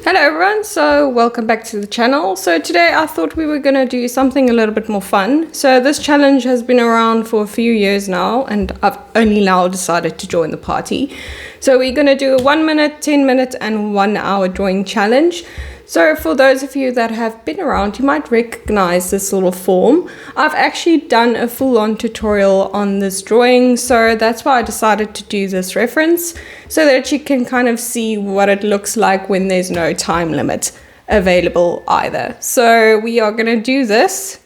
Hello everyone, so welcome back to the channel. So today I thought we were going to do something a little bit more fun. So this challenge has been around for a few years now and I've only now decided to join the party. So we're going to do a 1 minute, 10 minute and 1 hour drawing challenge. So for those of you that have been around, you might recognize this little form. I've actually done a full-on tutorial on this drawing, so that's why I decided to do this reference, so that you can kind of see what it looks like when there's no time limit available either. So we are going to do this.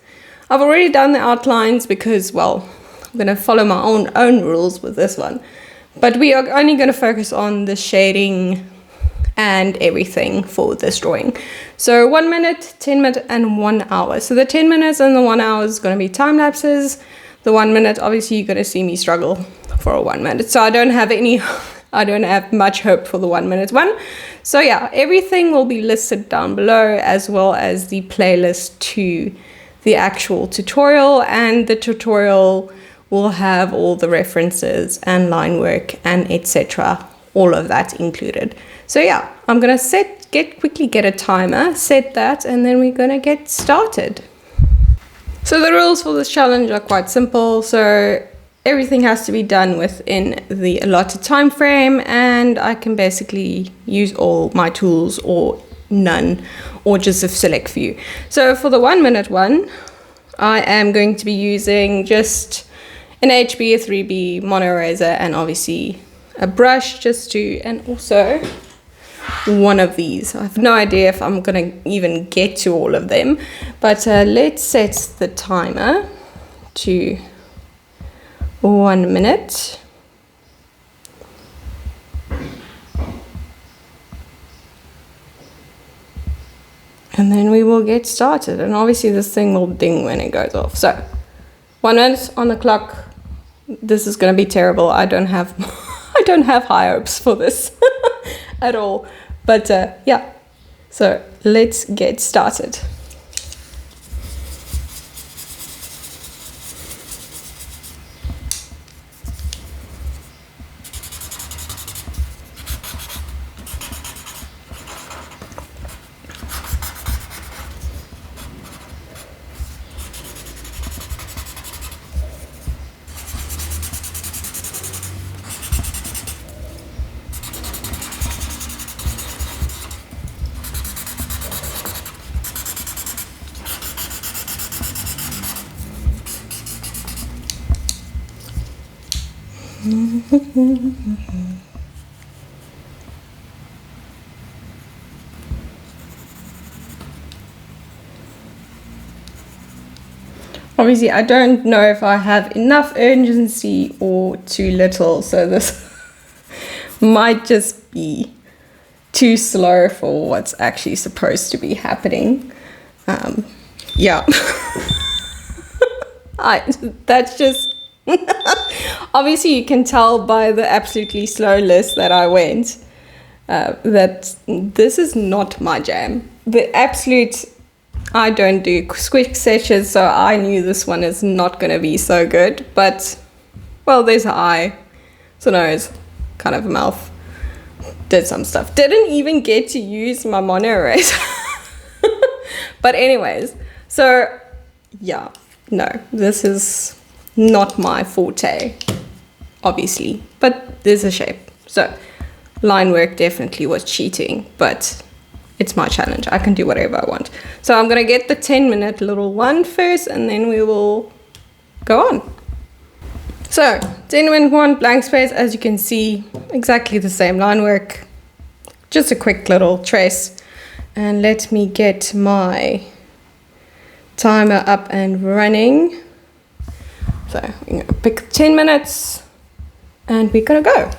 I've already done the outlines because, well, I'm going to follow my own rules with this one. But we are only going to focus on the shading and everything for this drawing. So 1 minute, 10 minute and 1 hour. So the 10 minutes and the 1 hour is going to be time lapses. The 1 minute, obviously you're going to see me struggle for a 1 minute. So I don't have much hope for the 1 minute one. So yeah, everything will be listed down below, as well as the playlist to the actual tutorial, and the tutorial will have all the references and line work and etc. all of that included. So yeah, I'm gonna quickly get a timer, set that, and then we're gonna get started. So the rules for this challenge are quite simple. So everything has to be done within the allotted time frame, and I can basically use all my tools or none, or just a select few. So for the 1 minute one, I am going to be using just an HB, a 3B, mono eraser, and obviously a brush and also one of these. I have no idea if I'm gonna even get to all of them, but let's set the timer to 1 minute. And then we will get started, and obviously this thing will ding when it goes off. So 1 minute on the clock. This is going to be terrible. I don't have high hopes for this at all, but yeah, so let's get started. Obviously, I don't know if I have enough urgency or too little, so this might just be too slow for what's actually supposed to be happening. Yeah. That's just obviously you can tell by the absolutely slow list that I went that this is not my jam. I don't do quick sketches, so I knew this one is not going to be so good. But, well, there's an eye, it's a nose, kind of a mouth. Did some stuff. Didn't even get to use my mono eraser. But anyways, so yeah, no, this is not my forte, obviously. But there's a shape. So line work definitely was cheating, but it's my challenge. I can do whatever I want. So I'm going to get the 10 minute little one first, and then we will go on. So 10 minute one, blank space, as you can see, exactly the same line work. Just a quick little trace. And let me get my timer up and running. So we're going to pick 10 minutes and we're going to go.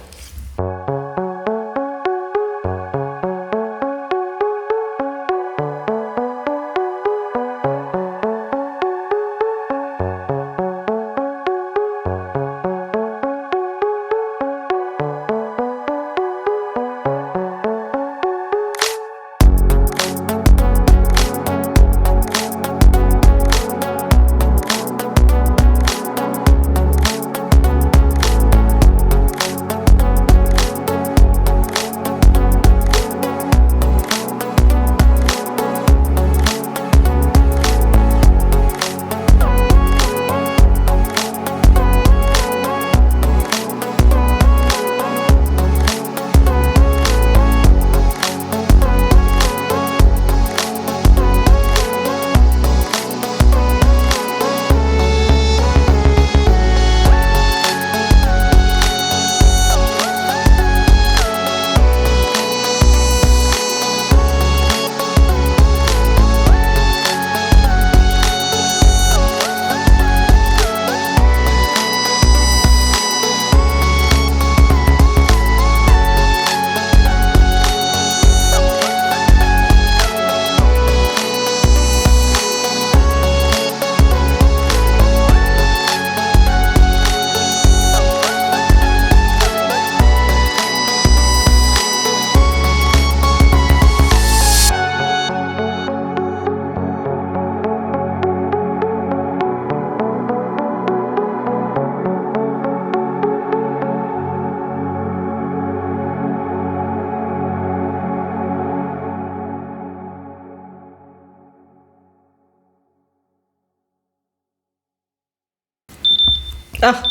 Ah,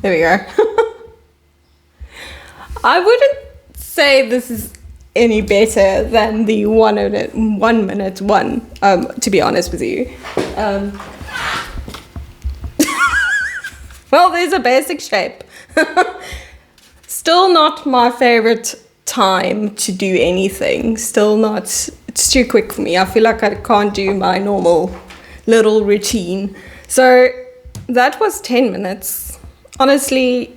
there we go. I wouldn't say this is any better than the 1 minute one, to be honest with you. Well, there's a basic shape. Still not my favorite time to do anything. Still not, it's too quick for me. I feel like I can't do my normal little routine. So that was 10 minutes. Honestly,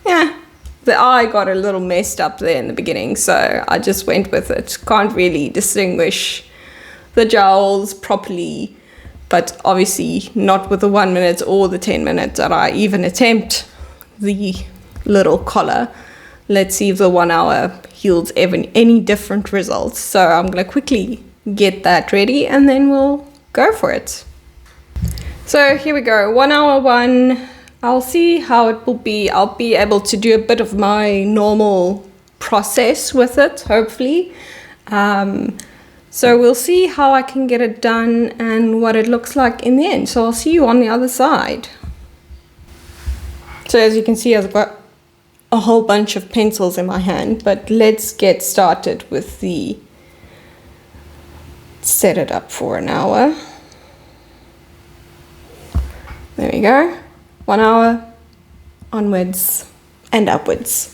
yeah, the eye got a little messed up there in the beginning, so I just went with it. Can't really distinguish the jowls properly, but obviously not with the 1 minute or the 10 minutes that I even attempt the little collar. Let's see if the 1 hour yields any different results. So I'm going to quickly get that ready and then we'll go for it. So here we go, 1 hour one. I'll see how it will be. I'll be able to do a bit of my normal process with it, hopefully. So we'll see how I can get it done and what it looks like in the end. So I'll see you on the other side. So as you can see, I've got a whole bunch of pencils in my hand, but let's get started with the set it up for an hour. There we go. 1 hour onwards and upwards.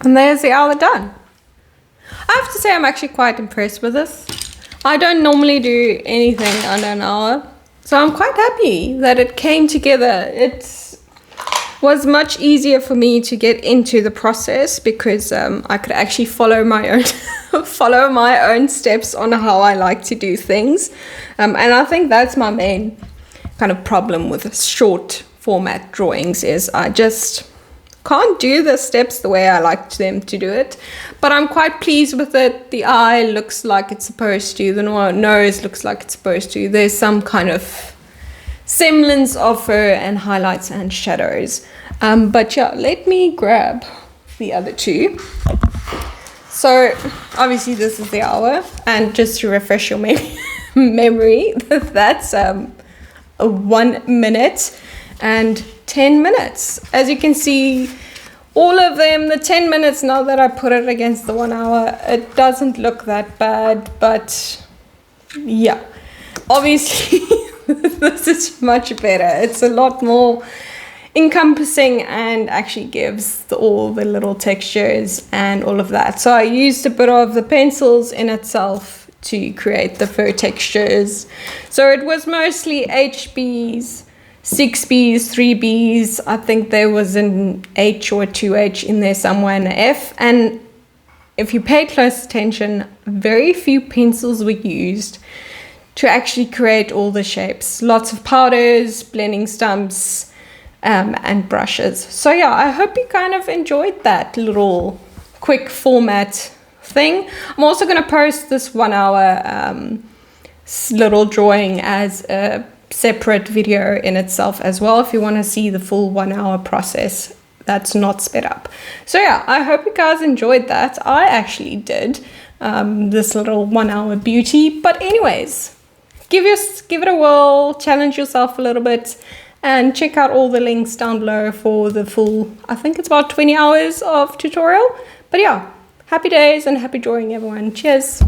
And there's the hour done. I have to say I'm actually quite impressed with this. I don't normally do anything under an hour, so I'm quite happy that it came together. It was much easier for me to get into the process because I could actually follow my own steps on how I like to do things, and I think that's my main kind of problem with short format drawings is I just can't do the steps the way I like them to do it. But I'm quite pleased with it. The eye looks like it's supposed to, the nose looks like it's supposed to. There's some kind of semblance of fur and highlights and shadows. But yeah, let me grab the other two. So obviously this is the hour, and just to refresh your memory, that's 1 minute and 10 minutes. As you can see, all of them, the 10 minutes, now that I put it against the 1 hour, it doesn't look that bad, but yeah, obviously this is much better. It's a lot more encompassing and actually gives all the little textures and all of that. So I used a bit of the pencils in itself to create the fur textures. So it was mostly HBs, 6Bs, 3Bs. I think there was an H or a 2H in there somewhere, and an F. And if you pay close attention, very few pencils were used to actually create all the shapes. Lots of powders, blending stumps, and brushes. So yeah, I hope you kind of enjoyed that little quick format thing. I'm also going to post this 1 hour little drawing as a separate video in itself as well, if you want to see the full 1 hour process that's not sped up. So yeah, I hope you guys enjoyed that. I actually did this little 1 hour beauty. But anyways, give it a whirl, challenge yourself a little bit, and check out all the links down below for the full, I think it's about 20 hours of tutorial. But yeah, happy days and happy drawing, everyone. Cheers.